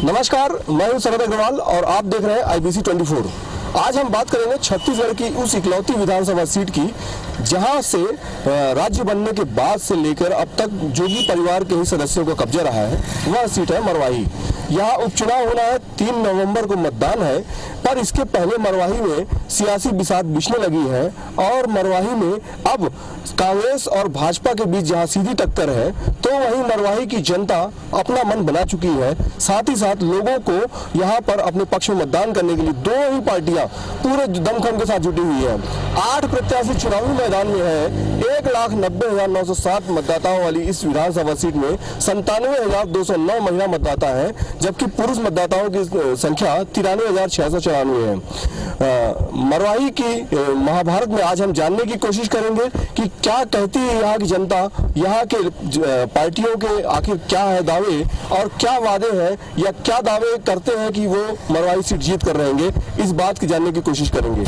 नमस्कार, मैं हूं शरद अग्रवाल और आप देख रहे हैं IBC 24। आज हम बात करेंगे छत्तीसगढ़ की उस इकलौती विधानसभा सीट की जहां से राज्य बनने के बाद से लेकर अब तक जोगी परिवार के ही सदस्यों का कब्जा रहा है। वह सीट है मरवाही। यहाँ उपचुनाव होना है, 3 नवंबर को मतदान है, पर इसके पहले मरवाही में सियासी बिसात बिछने लगी है और मरवाही में अब कांग्रेस और भाजपा के बीच जहां सीधी टक्कर है, तो वहीं मरवाही की जनता अपना मन बना चुकी है। साथ ही साथ लोगों को यहाँ पर अपने पक्ष में मतदान करने के लिए दो ही पार्टियां पूरे दमखम के साथ जुटी हुई है। 8 प्रत्याशी चुनावी मैदान में है। 1,90,907 मतदाताओं वाली इस विधानसभा सीट में 97,209 महिला मतदाता है, जबकि पुरुष मतदाताओं की संख्या 93,694 है। मरवाही की महाभारत में आज हम जानने की कोशिश करेंगे कि क्या कहती है यहाँ की जनता, यहाँ के पार्टियों के आखिर क्या है दावे और क्या वादे हैं या क्या दावे करते हैं कि वो मरवाही सीट जीत कर रहेंगे। इस बात की जानने की कोशिश करेंगे।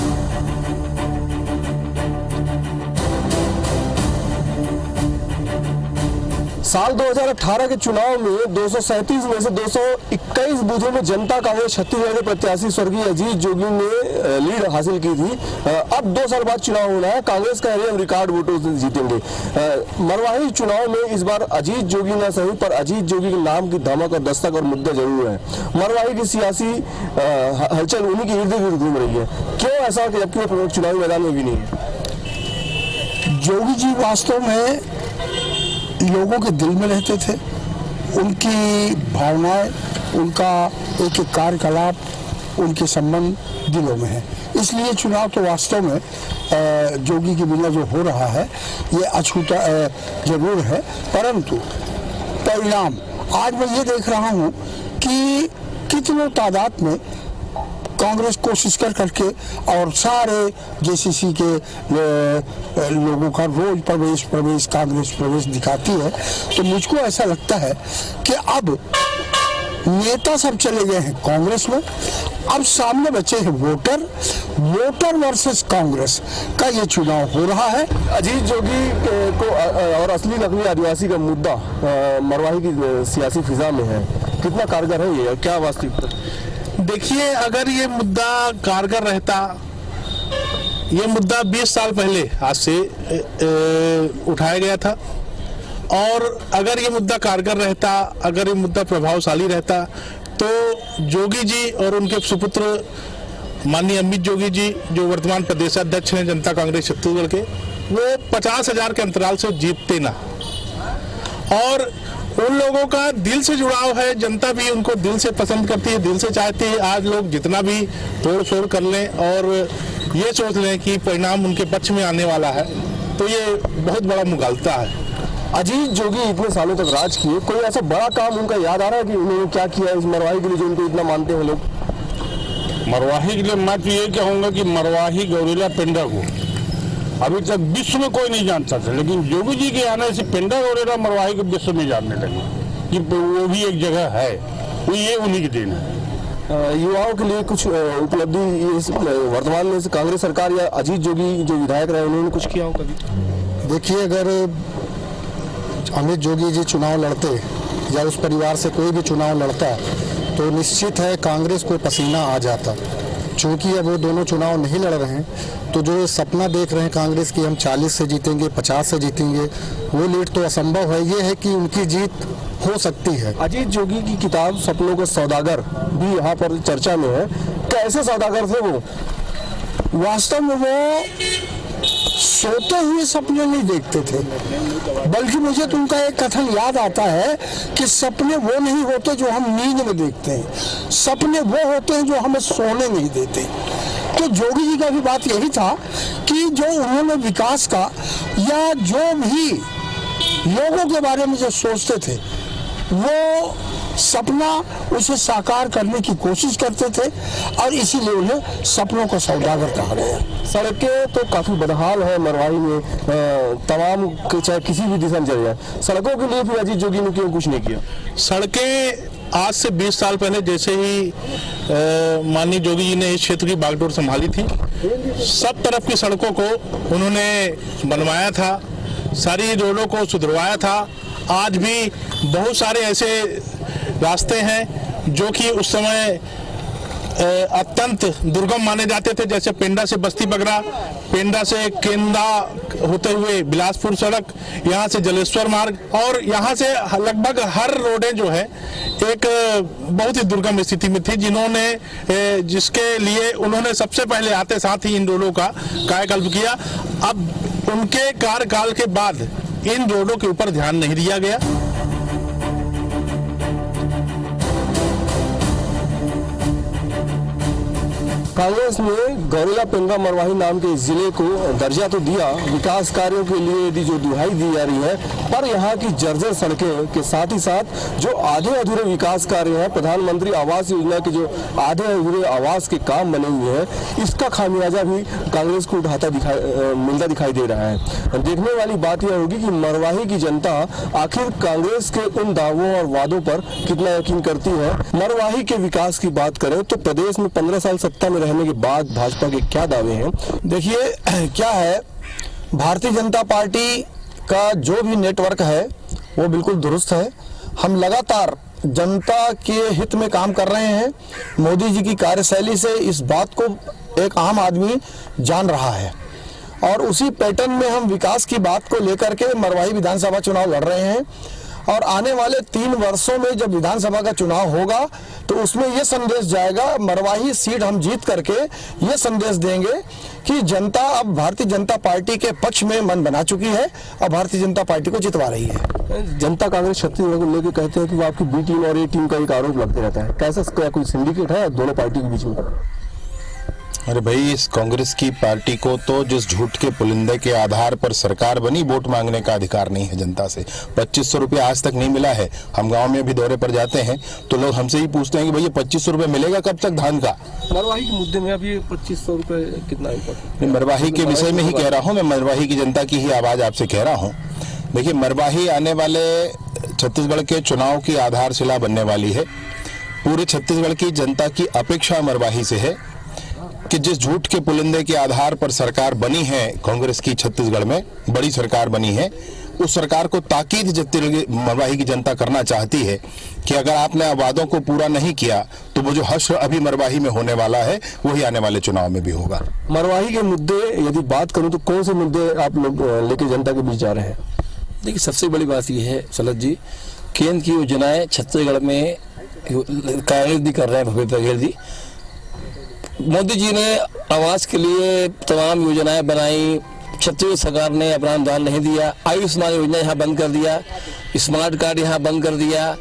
साल 2018 के चुनाव में 237 में से 221 बूथों में जनता कांग्रेस छत्तीसगढ़ के प्रत्याशी स्वर्गीय अजीत जोगी ने लीड हासिल की थी। अब 2 साल बाद चुनाव होना है, कांग्रेस का हम रिकॉर्ड वोटों से जीतेंगे। मरवाही चुनाव में इस बार अजीत जोगी न सही पर अजीत जोगी के नाम की धमक और दस्तक और मुद्दा जरूर है। मरवाही की सियासी हलचल उन्हीं की इर्द गिर्द घूम रही है। क्यों ऐसा, जबकि वो चुनावी मैदान में भी नहीं है? जोगी जी वास्तव में लोगों के दिल में रहते थे। उनकी भावनाएं, उनका एक एक कार्यकलाप, उनके संबंध दिलों में है। इसलिए चुनाव तो वास्तव में जोगी के बिना जो हो रहा है ये अछूता जरूर है, परंतु परिणाम आज मैं ये देख रहा हूँ कि कितनों तादाद में कांग्रेस कोशिश करके और सारे JCC के लोगों का रोज प्रवेश कांग्रेस प्रवेश दिखाती है। तो मुझको ऐसा लगता है कि अब नेता सब चले गए हैं कांग्रेस में, अब सामने बचे हैं वोटर वर्सेस कांग्रेस का ये चुनाव हो रहा है। अजीत जोगी को और असली नकली आदिवासी का मुद्दा मरवाही की सियासी फिजा में है, कितना कारगर है ये, क्या वास्तविकता? देखिए, अगर ये मुद्दा कारगर रहता, ये मुद्दा 20 साल पहले आज से उठाया गया था, और अगर ये मुद्दा कारगर रहता, अगर ये मुद्दा प्रभावशाली रहता, तो जोगी जी और उनके सुपुत्र माननीय अमित जोगी जी, जो वर्तमान प्रदेशाध्यक्ष हैं जनता कांग्रेस छत्तीसगढ़ के, वो 50,000 के अंतराल से जीतते ना। और उन लोगों का दिल से जुड़ाव है, जनता भी उनको दिल से पसंद करती है, दिल से चाहती है। आज लोग जितना भी तोड़ फोड़ कर लें और ये सोच लें कि परिणाम उनके पक्ष में आने वाला है, तो ये बहुत बड़ा मुगालता है। अजीत जोगी इतने सालों तक राज किए, कोई ऐसा बड़ा काम उनका याद आ रहा है कि उन्होंने क्या किया इस मरवाही के लिए जो उनको इतना मानते हैं लोग? मरवाही के लिए मैं तो ये कहूँगा कि मरवाही गौरेला पेंडा को अभी तक विश्व में कोई नहीं जानता था, लेकिन जोगी जी के आने से पेंडा गौरेला मरवाही को विश्व में जानने लगे कि वो भी एक जगह है। वो ये उन्हीं की देन है। युवाओं के लिए कुछ उपलब्धि वर्तमान में कांग्रेस सरकार या अजीत जोगी जो विधायक रहे उन्होंने कुछ किया हो कभी? देखिए, अगर अमित जोगी जी चुनाव लड़ते या उस परिवार से कोई भी चुनाव लड़ता तो निश्चित है कांग्रेस को पसीना आ जाता। चूँकि अब वो दोनों चुनाव नहीं लड़ रहे हैं, तो जो सपना देख रहे हैं कांग्रेस की हम 40 से जीतेंगे, 50 से जीतेंगे, वो लीड तो असंभव है। ये है कि उनकी जीत हो सकती है। अजीत जोगी की किताब सपनों का सौदागर भी यहाँ पर चर्चा में है। कैसे सौदागर थे वो? वास्तव में वो सोते हुए सपने नहीं देखते थे, बल्कि मुझे तो उनका एक कथन याद आता है कि सपने वो नहीं होते जो हम नींद में देखते हैं, सपने वो होते हैं जो हमें सोने नहीं देते। तो जोगी जी का भी बात यही था कि जो उन्होंने विकास का या जो भी लोगों के बारे में जो सोचते थे, वो सपना उसे साकार करने की कोशिश करते थे और इसीलिए उन्हें सपनों का सौदागर कहा गया। सड़कें तो काफी बदहाल है मरवाही में, तमाम चाहे किसी भी दिशा में चले जाए, सड़कों के लिए फिर अजीत जोगी ने क्यों कुछ नहीं किया? सड़कें आज से 20 साल पहले जैसे ही माननीय जोगी जी ने इस क्षेत्र की बागडोर संभाली थी, सब तरफ की सड़कों को उन्होंने बनवाया था, सारी रोडों को सुधरवाया था। आज भी बहुत सारे ऐसे रास्ते हैं जो कि उस समय अत्यंत दुर्गम माने जाते थे, जैसे पेंडा से बस्ती बगरा, पेंडा से केंदा होते हुए बिलासपुर सड़क, यहाँ से जलेश्वर मार्ग, और यहाँ से लगभग हर रोडें जो है एक बहुत ही दुर्गम स्थिति में थी, जिसके लिए उन्होंने सबसे पहले आते साथ ही इन रोडों का कायाकल्प किया। अब उनके कार्यकाल के बाद इन रोडों के ऊपर ध्यान नहीं दिया गया। कांग्रेस ने गौरेला पेंड्रा मरवाही नाम के जिले को दर्जा तो दिया, विकास कार्यों के लिए यदि जो दुहाई दी जा रही है, पर यहाँ की जर्जर सड़कें के साथ ही साथ जो आधे अधूरे विकास कार्य हैं, प्रधानमंत्री आवास योजना के जो आधे अधूरे आवास के काम बने हुए हैं, इसका खामियाजा भी कांग्रेस को मिलता दिखाई दे रहा है। देखने वाली बात यह होगी कि मरवाही की जनता आखिर कांग्रेस के उन दावों और वादों पर कितना यकीन करती है। मरवाही के विकास की बात करें तो प्रदेश में 15 साल सत्ता में रहने के बाद भाजपा के क्या दावे हैं? देखिए क्या है, भारतीय जनता पार्टी का जो भी नेटवर्क है वो बिल्कुल दुरुस्त है। हम लगातार जनता के हित में काम कर रहे हैं। मोदी जी की कार्यशैली से इस बात को एक आम आदमी जान रहा है, और उसी पैटर्न में हम विकास की बात को लेकर के मरवाही विधानसभा चुनाव लड़ रहे हैं। और आने वाले 3 वर्षों में जब विधानसभा का चुनाव होगा तो उसमें यह संदेश जाएगा, मरवाही सीट हम जीत करके ये संदेश देंगे कि जनता अब भारतीय जनता पार्टी के पक्ष में मन बना चुकी है और भारतीय जनता पार्टी को जितवा रही है। जनता कांग्रेस छत्तीसगढ़ को लेकर कहते हैं कि वो आपकी बी टीम और ए टीम का एक आरोप लगते रहता है, कैसा क्या कोई सिंडिकेट है दोनों पार्टी के बीच में? अरे भाई, इस कांग्रेस की पार्टी को तो जिस झूठ के पुलिंदे के आधार पर सरकार बनी, वोट मांगने का अधिकार नहीं है जनता से। 2500 रुपया आज तक नहीं मिला है। हम गांव में भी दौरे पर जाते हैं तो लोग हमसे ही पूछते हैं कि भैया 2500 रुपया मिलेगा कब तक धान का? मरवाही के मुद्दे में अभी 2500 रुपये कितना इम्पोर्टेंट? मरवाही के विषय में ही कह रहा हूँ, मैं मरवाही की जनता की ही आवाज आपसे कह रहा हूँ। देखिए, मरवाही आने वाले छत्तीसगढ़ के चुनाव की आधारशिला बनने वाली है। पूरे छत्तीसगढ़ की जनता की अपेक्षा मरवाही से है कि जिस झूठ के पुलिंदे के आधार पर सरकार बनी है कांग्रेस की, छत्तीसगढ़ में बड़ी सरकार बनी है, उस सरकार को ताकीद मरवाही की जनता करना चाहती है कि अगर आपने वादों को पूरा नहीं किया तो वो जो हश्र अभी मरवाही में होने वाला है वही आने वाले चुनाव में भी होगा। मरवाही के मुद्दे यदि बात करूं तो कौन से मुद्दे आप लोग लेके जनता के बीच जा रहे हैं? देखिए, सबसे बड़ी बात यह है शरद जी, केंद्र की योजनाएं छत्तीसगढ़ में कांग्रेस कर रहे हैं, भूपेश बघेल जी। मोदी जी ने आवास के लिए तमाम योजनाएं बनाई, छत्तीसगढ़ सरकार ने अपना अनुदान नहीं दिया। आयुष्मान योजना यहाँ बंद कर दिया, स्मार्ट कार्ड यहाँ बंद कर दिया,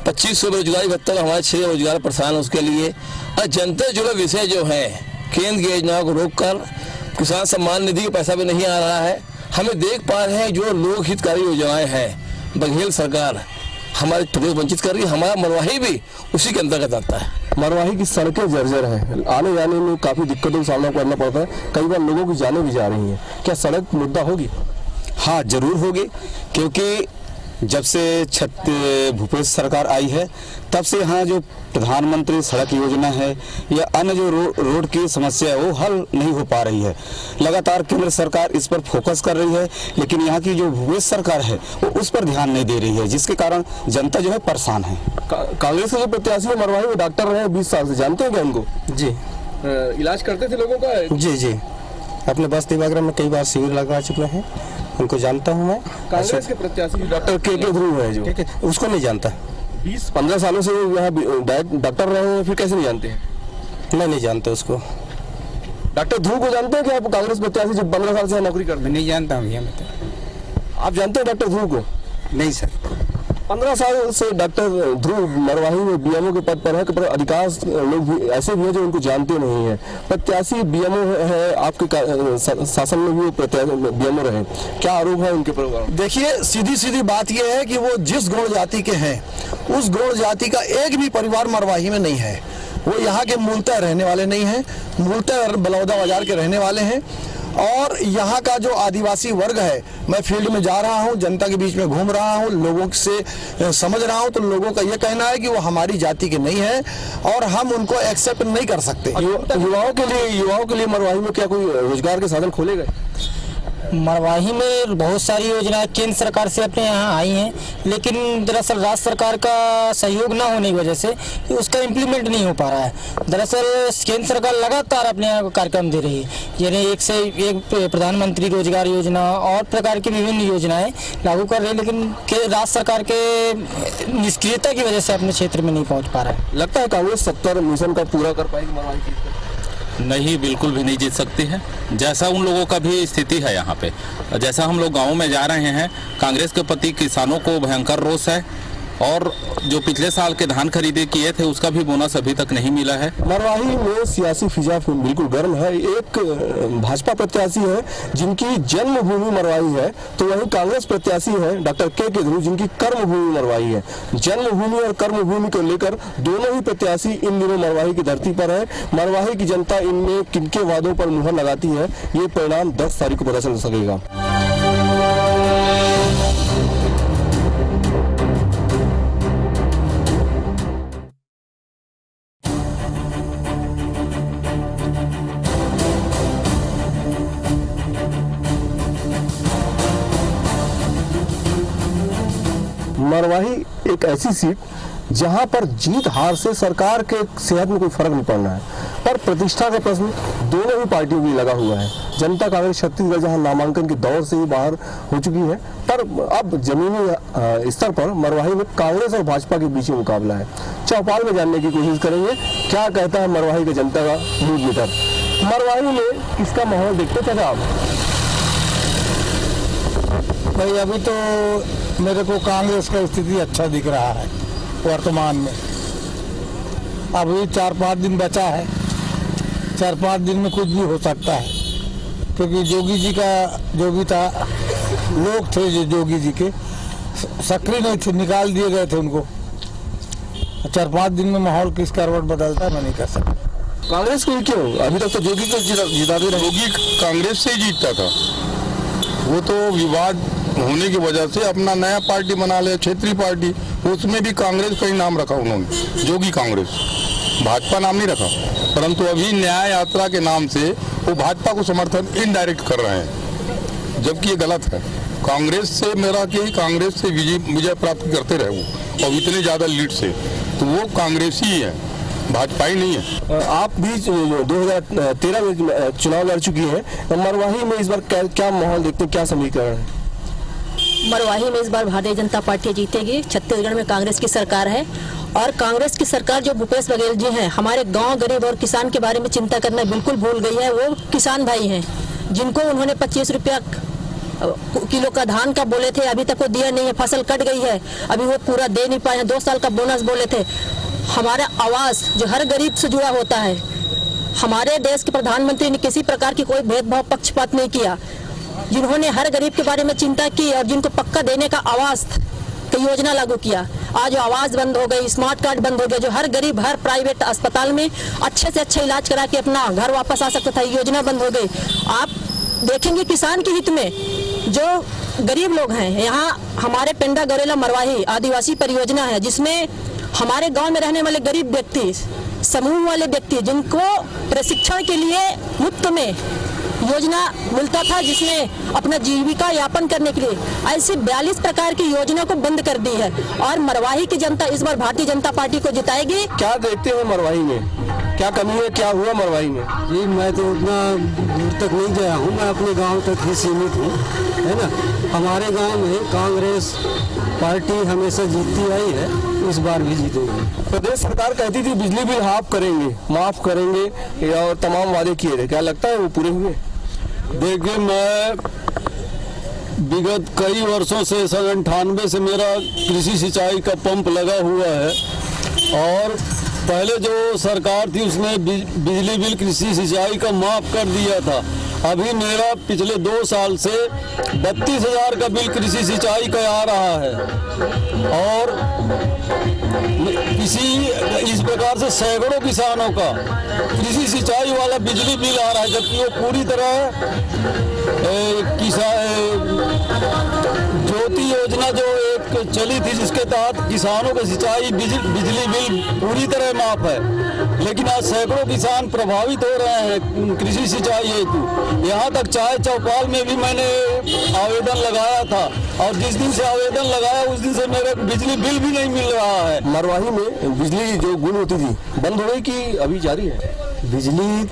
2500 रोजगारी भत्ता, हमारे 6 रोजगार परेशान उसके लिए। और जनता जुड़े विषय जो है, केंद्र की योजनाओं को रोककर किसान सम्मान निधि का पैसा भी नहीं आ रहा है। हमें देख पा रहे हैं जो लोक हितकारी योजनाएं हैं, बघेल सरकार हमारे प्रदेश वंचित कर रही है। हमारा मरवाही भी उसी के अंतर्गत आता है। मरवाही की सड़कें जर्जर हैं, आने जाने में काफी दिक्कतों का सामना करना पड़ता है, कई बार लोगों की जानें भी जा रही हैं। क्या सड़क मुद्दा होगी? हाँ, जरूर होगी, क्योंकि जब से भूपेश सरकार आई है तब से यहाँ जो प्रधानमंत्री सड़क योजना है या अन्य जो रोड की समस्या है वो हल नहीं हो पा रही है। लगातार केंद्र सरकार इस पर फोकस कर रही है, लेकिन यहाँ की जो भूपेश सरकार है वो उस पर ध्यान नहीं दे रही है, जिसके कारण जनता जो है परेशान है। कांग्रेस के जो प्रत्याशी है मरवाही में डॉक्टर रहे 20 साल से, जानते हैं क्या उनको? जी, इलाज करते थे लोगों का? जी, अपने बस्ती वगैरह में कई बार शिविर लगा चुके हैं, उनको जानता हूँ मैं। कांग्रेस के प्रत्याशी डॉक्टर के ध्रुव है जो, उसको नहीं जानता। 20-15 सालों से वो यहाँ डॉक्टर रहे हैं, फिर कैसे नहीं जानते हैं? मैं नहीं जानता उसको। डॉक्टर ध्रुव को जानते हैं कि आप कांग्रेस प्रत्याशी जब 15 साल से नौकरी करते हैं? नहीं जानता हूँ भैया मैं तो। आप जानते हैं डॉक्टर ध्रुव को? नहीं सर। 15 साल से डॉक्टर ध्रुव मरवाही में बीएमओ के पद पर है, पर अधिकांश लोग भी ऐसे भी हैं जो उनको जानते नहीं है। प्रत्याशी बीएमओ है, आपके शासन में भी वो बीएमओ रहे, क्या आरोप है उनके पर? देखिए, सीधी बात यह है कि वो जिस गौड़ जाति के हैं उस गौड़ जाति का एक भी परिवार मरवाही में नहीं है। वो यहाँ के मूलतः रहने वाले नहीं हैं, मूलतः बलौदा बाजार के रहने वाले हैं। और यहाँ का जो आदिवासी वर्ग है, मैं फील्ड में जा रहा हूँ, जनता के बीच में घूम रहा हूँ, लोगों से समझ रहा हूँ, तो लोगों का ये कहना है कि वो हमारी जाति के नहीं है और हम उनको एक्सेप्ट नहीं कर सकते। युवाओं के लिए मरवाही में क्या कोई रोजगार के साधन खोले गए? मरवाही में बहुत सारी योजनाएं केंद्र सरकार से अपने यहाँ आई हैं, लेकिन दरअसल राज्य सरकार का सहयोग न होने की वजह से उसका इम्प्लीमेंट नहीं हो पा रहा है। दरअसल केंद्र सरकार लगातार अपने यहाँ कार्यक्रम दे रही है, यानी एक से एक प्रधानमंत्री रोजगार योजना और प्रकार की विभिन्न योजनाएं लागू कर रही है, लेकिन राज्य सरकार के निष्क्रियता की वजह से अपने क्षेत्र में नहीं पहुँच पा रहा है। लगता है कांग्रेस 70 मिशन का पूरा कर पाएगी मरवाही की? नहीं, बिल्कुल भी नहीं जीत सकती है। जैसा उन लोगों का भी स्थिति है यहाँ पे, जैसा हम लोग गाँव में जा रहे हैं, कांग्रेस के प्रति किसानों को भयंकर रोष है और जो पिछले साल के धान खरीदे किए थे उसका भी बोनस अभी तक नहीं मिला है। मरवाही में सियासी फिजा बिल्कुल गर्म है। एक भाजपा प्रत्याशी है जिनकी जन्मभूमि मरवाही है, तो वहीं कांग्रेस प्रत्याशी है डॉक्टर के ध्रुव जिनकी कर्मभूमि मरवाही है। जन्मभूमि और कर्मभूमि को लेकर दोनों ही प्रत्याशी इन दिनों मरवाही की धरती पर है। मरवाही की जनता इनमें किनके वादों पर मुहर लगाती है, ये परिणाम 10 तारीख को पता चल सकेगा। मरवाही एक ऐसी सीट जहां पर जीत हार से सरकार के सेहत में कोई फर्क नहीं पड़ना है, पर प्रतिष्ठा का प्रश्न दोनों ही पार्टियों की लगा हुआ है। जनता कांग्रेस छत्तीसगढ़ जहां नामांकन के दौर से ही बाहर हो चुकी है, पर अब जमीनी स्तर पर मरवाही में कांग्रेस और भाजपा के बीच में मुकाबला है। चौपाल में जानने की कोशिश करेंगे क्या कहता है मरवाही के जनता का मूड मीटर। मरवाही में किसका माहौल देखते थे आप? भाई अभी तो मेरे को कांग्रेस का स्थिति अच्छा दिख रहा है वर्तमान में। अभी 4-5 दिन बचा है, 4-5 दिन में कुछ भी हो सकता है, क्योंकि जोगी जी का जो भी था, लोग थे जो जोगी जी के सक्रिय नहीं थे, निकाल दिए गए थे उनको। 4-5 दिन में माहौल किस करवट बदलता है मैं नहीं कह सकता। कांग्रेस को क्यों? अभी तक तो जोगी को जिताते रहे। जोगी कांग्रेस से ही जीतता था, वो तो विवाद होने की वजह से अपना नया पार्टी बना ले, क्षेत्रीय पार्टी, उसमें भी कांग्रेस का ही नाम रखा उन्होंने, जोगी कांग्रेस, भाजपा नाम नहीं रखा। परंतु अभी न्याय यात्रा के नाम से वो भाजपा को समर्थन इनडायरेक्ट कर रहे हैं, जबकि ये गलत है। कांग्रेस से मेरा कि कांग्रेस से विजय प्राप्त करते रहे वो, और इतने ज्यादा लीड से, तो वो कांग्रेस ही है, भाजपा ही नहीं है। आप भी 2013 में चुनाव लड़ चुकी हैं, मरवाही में इस बार क्या माहौल देखते हैं, क्या समीकरण है? मरवाही में इस बार भारतीय जनता पार्टी जीतेगी। छत्तीसगढ़ में कांग्रेस की सरकार है, और कांग्रेस की सरकार जो भूपेश बघेल जी हैं, हमारे गांव गरीब और किसान के बारे में चिंता करना बिल्कुल भूल गई है। वो किसान भाई हैं जिनको उन्होंने 25 रुपया किलो का धान का बोले थे, अभी तक वो दिया नहीं है। फसल कट गई है, अभी वो पूरा दे नहीं पाए हैं। 2 साल का बोनस बोले थे। हमारा आवाज जो हर गरीब से जुड़ा होता है, हमारे देश के प्रधानमंत्री ने किसी प्रकार की कोई भेदभाव पक्षपात नहीं किया, जिन्होंने हर गरीब के बारे में चिंता की और जिनको पक्का देने का आवास की योजना लागू किया। आज जो आवास बंद हो गई, स्मार्ट कार्ड बंद हो गया, जो हर गरीब हर प्राइवेट अस्पताल में अच्छे से अच्छा इलाज करा के अपना घर वापस आ सकता था, योजना बंद हो गई। आप देखेंगे किसान के हित में जो गरीब लोग हैं, यहाँ हमारे पेंडा गौरेला मरवाही आदिवासी परियोजना है, जिसमें हमारे गांव में रहने वाले गरीब व्यक्ति, समूह वाले व्यक्ति, जिनको प्रशिक्षण के लिए मुफ्त में योजना मिलता था, जिसमें अपना जीविका यापन करने के लिए ऐसी 42 प्रकार की योजना को बंद कर दी है। और मरवाही की जनता इस बार भारतीय जनता पार्टी को जिताएगी। क्या देखते हैं मरवाही में, क्या कमी है, क्या हुआ मरवाही में? जी मैं तो उतना दूर तक नहीं गया हूँ, मैं अपने गांव तक ही सीमित हूँ, है ना। हमारे गांव में कांग्रेस पार्टी हमेशा जीतती आई है, इस बार भी जीतेगी। प्रदेश सरकार कहती थी बिजली बिल माफ करेंगे और तमाम वादे किए थे, क्या लगता है वो पूरे हुए? देखिए, मैं विगत कई वर्षों से 98 से मेरा कृषि सिंचाई का पंप लगा हुआ है, और पहले जो सरकार थी उसने बिजली बिल कृषि सिंचाई का माफ कर दिया था। अभी मेरा पिछले 2 साल से 32,000 का बिल कृषि सिंचाई का आ रहा है, और इस प्रकार से सैकड़ों किसानों का कृषि सिंचाई वाला बिजली बिल आ रहा है, जबकि वो पूरी तरह ज्योति योजना जो एक चली थी, जिसके तहत किसानों के सिंचाई बिजली बिल पूरी तरह माफ है, लेकिन आज सैकड़ों किसान प्रभावित हो रहे हैं कृषि सिंचाई हेतु। यहाँ तक चाहे चौपाल में भी मैंने आवेदन लगाया था, और जिस दिन से आवेदन लगाया उस दिन से मेरे बिजली बिल भी नहीं मिल रहा है। मरवाही में बिजली जो गुल होती थी बंद हो गई कि अभी जारी है? बिजली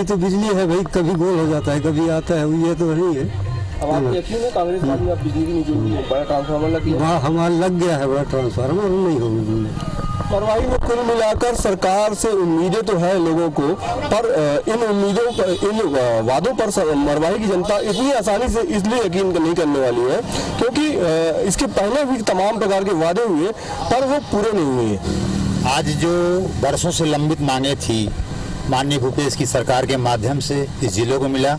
तो बिजली है भाई, कभी गोल हो जाता है, कभी आता है, ये तो नहीं है। अब आपको यकीन है कांग्रेस पार्टी में बिजली की नहीं जुड़ी है? बड़ा ट्रांसफार्मर लग गया? हाँ, हमारा लग गया है बड़ा ट्रांसफार्मर, नहीं होगी। मरवाही में कुल मिलाकर सरकार से उम्मीदें तो है लोगों को, पर इन उम्मीदों पर, इन वादों पर मरवाही की जनता इतनी आसानी से इसलिए यकीन नहीं करने वाली है क्योंकि इसके पहले भी तमाम प्रकार के वादे हुए पर वो पूरे नहीं हुए। आज जो बरसों से लंबित मांगे थी माननीय भूपेश की सरकार के माध्यम से इस जिले को मिला,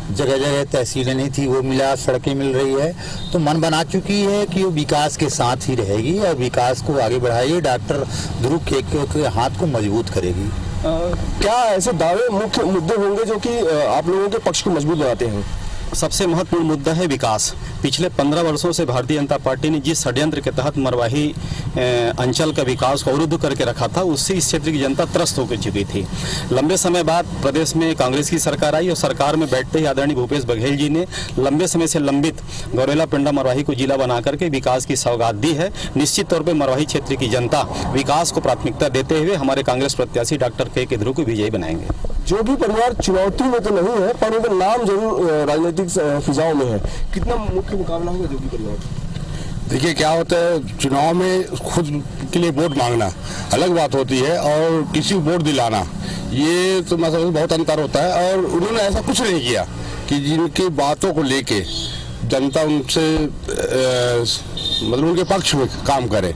जगह जगह तहसीलें नहीं थी वो मिला, सड़कें मिल रही है, तो मन बना चुकी है कि वो विकास के साथ ही रहेगी और विकास को आगे बढ़ाएगी, डॉक्टर ध्रुव के हाथ को मजबूत करेगी। क्या ऐसे दावे मुख्य मुद्दे होंगे जो कि आप लोगों के पक्ष को मजबूत बनाते हैं? सबसे महत्वपूर्ण मुद्दा है विकास। पिछले 15 वर्षों से भारतीय जनता पार्टी ने जिस षड्यंत्र के तहत मरवाही अंचल का विकास को अवरुद्ध करके रखा था, उससे इस क्षेत्र की जनता त्रस्त होकर चुकी थी। लंबे समय बाद प्रदेश में कांग्रेस की सरकार आई और सरकार में बैठते ही आदरणीय भूपेश बघेल जी ने लंबे समय से लंबित गौरेला पिंडा मरवाही को जिला बना करके विकास की सौगात दी है। निश्चित तौर पर मरवाही क्षेत्र की जनता विकास को प्राथमिकता देते हुए हमारे कांग्रेस प्रत्याशी डॉक्टर के ध्रुव को विजयी बनाएंगे। जोगी परिवार चुनौती में तो नहीं है पर उनका नाम जरूर राजनीतिक फिजाओं में है। कितना मुख्य मुकाबला होगा जोगी परिवार? देखिए क्या होता है, चुनाव में खुद के लिए वोट मांगना अलग बात होती है और किसी को वोट दिलाना, ये तो मतलब बहुत अंतर होता है। और उन्होंने ऐसा कुछ नहीं किया कि जिनकी बातों को लेके जनता उनसे मतलब उनके पक्ष में काम करे,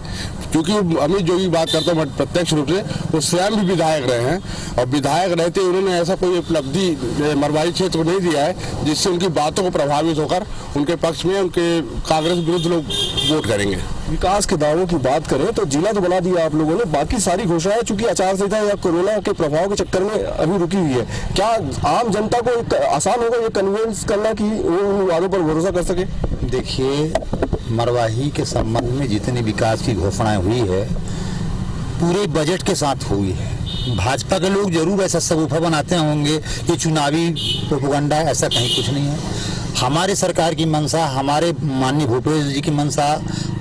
क्योंकि अमित जोगी बात करता हूँ प्रत्यक्ष रूप से, वो स्वयं भी विधायक रहे हैं और विधायक रहते उन्होंने ऐसा कोई उपलब्धि मरवाही क्षेत्र को नहीं दिया है जिससे उनकी बातों को प्रभावित होकर उनके पक्ष में उनके कांग्रेस विरुद्ध लोग वोट करेंगे। विकास के दावों की बात करें तो जिला तो बना दिया आप लोगों ने, बाकी सारी घोषणाएं चूंकि आचार संहिता या कोरोना के प्रभाव के चक्कर में अभी रुकी हुई है, क्या आम जनता को आसान होगा ये कन्विंस करना कि वो उन वादों पर भरोसा कर सके? देखिए, मरवाही के संबंध में जितनी विकास की घोषणाएं हुई है पूरे बजट के साथ हुई है। भाजपा के लोग जरूर ऐसा सबूफा बनाते होंगे कि चुनावी प्रोपेगेंडा, ऐसा कहीं कुछ नहीं है। हमारे सरकार की मंशा, हमारे माननीय भूपेश जी की मंशा,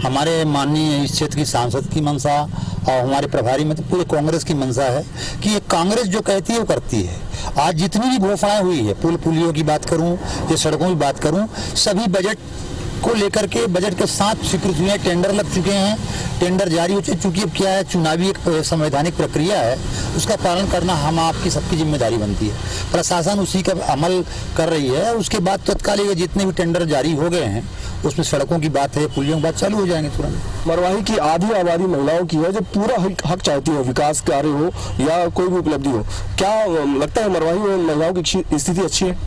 हमारे माननीय इस क्षेत्र की सांसद की मंशा और हमारे प्रभारी में तो पूरे कांग्रेस की मंशा है कि ये कांग्रेस जो कहती है वो करती है। आज जितनी भी घोषणाएं हुई है, पुल पुलियों की बात करूं या सड़कों की बात करूं, सभी बजट को लेकर के बजट के साथ स्वीकृत हुए हैं। टेंडर लग चुके हैं, टेंडर जारी हो चुकी है। क्या है, चुनावी एक संवैधानिक प्रक्रिया है, उसका पालन करना हम आपकी सबकी जिम्मेदारी बनती है। प्रशासन उसी का अमल कर रही है। उसके बाद तत्कालिक जितने भी टेंडर जारी हो गए हैं उसमें सड़कों की बात है, पुलियों की बात चालू हो जाएंगे तुरंत। मरवाही की आधी आबादी महिलाओं की है जो पूरा हक चाहती है, विकास कार्य हो या कोई भी उपलब्धि हो। क्या लगता है मरवाही में महिलाओं की स्थिति अच्छी है?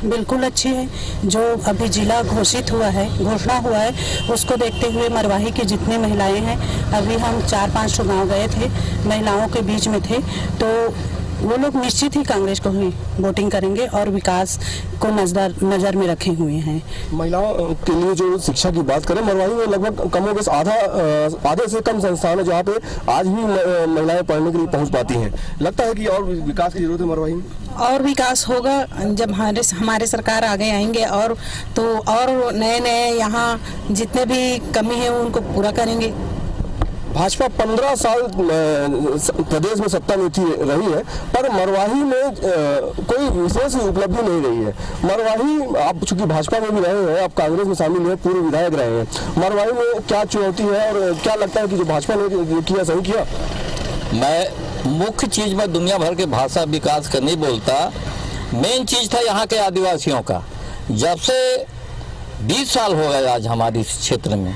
बिल्कुल अच्छी है। जो अभी जिला घोषित हुआ है, घोषणा हुआ है, उसको देखते हुए मरवाही की जितनी महिलाएं हैं, अभी हम 4-5 गांव गए थे, महिलाओं के बीच में थे, तो वो लोग निश्चित ही कांग्रेस को ही वोटिंग करेंगे और विकास को नजर में रखे हुए हैं। महिलाओं के लिए जो शिक्षा की बात करें, मरवाही में लगभग कम से आधे से कम संस्थान है जहाँ पे आज भी महिलाएं पढ़ने के लिए पहुँच पाती हैं। लगता है कि और विकास की जरूरत है मरवाही में? और विकास होगा जब हमारे सरकार आगे आएंगे और तो और नए यहाँ जितने भी कमी है उनको पूरा करेंगे। भाजपा 15 साल प्रदेश में सत्ता में रही है पर मरवाही में कोई विशेष उपलब्धि नहीं रही है। मरवाही, आप चूंकि भाजपा में भी रहे हैं, आप कांग्रेस में शामिल हैं, पूर्व विधायक रहे हैं, मरवाही में क्या चुनौती है और क्या लगता है कि जो भाजपा ने किया सही किया? मैं मुख्य चीज में दुनिया भर के भाषा विकास का नहीं बोलता, मेन चीज था यहाँ के आदिवासियों का। जब से 20 साल हो गए आज हमारे इस क्षेत्र में,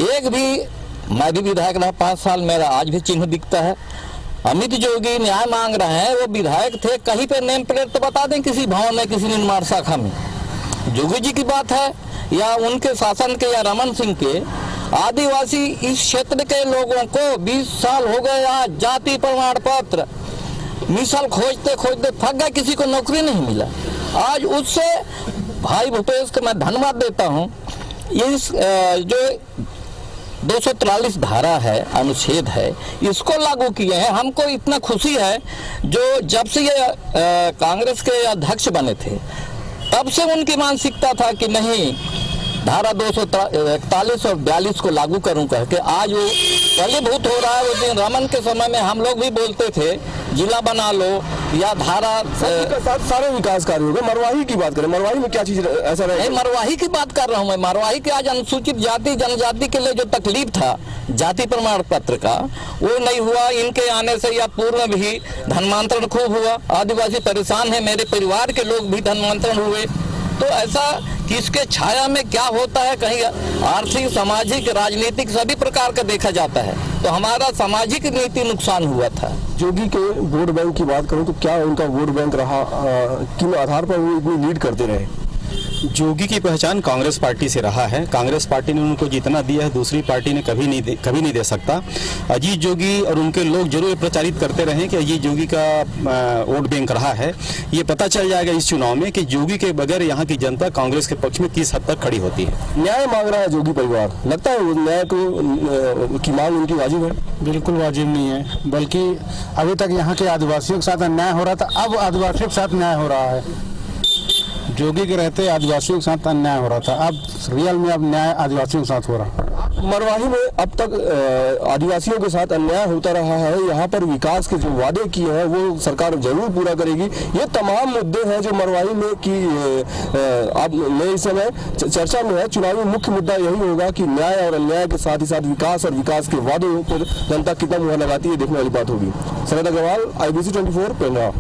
एक भी, मैं भी विधायक रहा 5 साल, मेरा आज भी चिन्ह दिखता है। अमित जोगी न्याय मांग रहे हैं, वो विधायक थे, कहीं पे नेम प्लेट तो बता दें किसी भवन में, किसी निर्माण शाखा में। जोगी जी की बात है या उनके शासन के या रमन सिंह के, आदिवासी इस क्षेत्र के लोगों को 20 साल हो गए आज जाति प्रमाण पत्र मिसल खोजते खोजते थक गए, किसी को नौकरी नहीं मिला। आज उससे भाई भूपेश को मैं धन्यवाद देता हूँ ये जो 243 धारा है, अनुच्छेद है, इसको लागू किए हैं। हमको इतना खुशी है जो जब से ये कांग्रेस के अध्यक्ष बने थे तब से उनकी मानसिकता था कि नहीं, धारा 241 और 42 को लागू करूं करके आज वो फलीभूत हो रहा है। उस दिन रमन के समय में हम लोग भी बोलते थे जिला बना लो या धारा सारे विकास कार्य हो गए। मरवाही की बात करें, मरवाही में क्या चीज ऐसा रहे? मरवाही की बात कर रहा हूँ मैं। मरवाही के आज अनुसूचित जाति जनजाति के लिए जो तकलीफ था जाति प्रमाण पत्र का, वो नहीं हुआ। इनके आने से या पूर्व में भी धर्मांतरण खूब हुआ। आदिवासी परेशान है, मेरे परिवार के लोग भी धर्मांतरण हुए। तो ऐसा किसके छाया में क्या होता है, कहीं आर्थिक, सामाजिक, राजनीतिक सभी प्रकार का देखा जाता है। तो हमारा सामाजिक नीति नुकसान हुआ था। जोगी के वोट बैंक की बात करूं तो क्या उनका वोट बैंक रहा, किन आधार पर वो इतनी लीड करते रहे? जोगी की पहचान कांग्रेस पार्टी से रहा है। कांग्रेस पार्टी ने उनको जितना दिया है दूसरी पार्टी ने कभी नहीं दे सकता। अजीत जोगी और उनके लोग जरूर प्रचारित करते रहे कि अजीत जोगी का वोट बैंक रहा है। ये पता चल जाएगा इस चुनाव में कि जोगी के बगैर यहाँ की जनता कांग्रेस के पक्ष में किस हद तक खड़ी होती है। न्याय मांग रहा है जोगी परिवार, लगता है न्याय की मांग उनकी वाजिब है? बिल्कुल वाजिब नहीं है, बल्कि अभी तक यहाँ के आदिवासियों के साथ अन्याय हो रहा था, अब आदिवासियों के साथ न्याय हो रहा है। जोगी के रहते आदिवासियों के साथ अन्याय हो रहा था, अब रियल में अब न्याय आदिवासियों के साथ हो रहा है। मरवाही में अब तक आदिवासियों के साथ अन्याय होता रहा है। यहाँ पर विकास के जो वादे किए हैं वो सरकार जरूर पूरा करेगी। ये तमाम मुद्दे हैं जो मरवाही में की अब में इस समय चर्चा में है। चुनावी मुख्य मुद्दा यही होगा कि न्याय और अन्याय के साथ ही साथ विकास और विकास के वादों पर जनता कितना मुहर लगाती है, देखने वाली बात होगी। शरद अग्रवाल, IBC 24, पेंड्रा।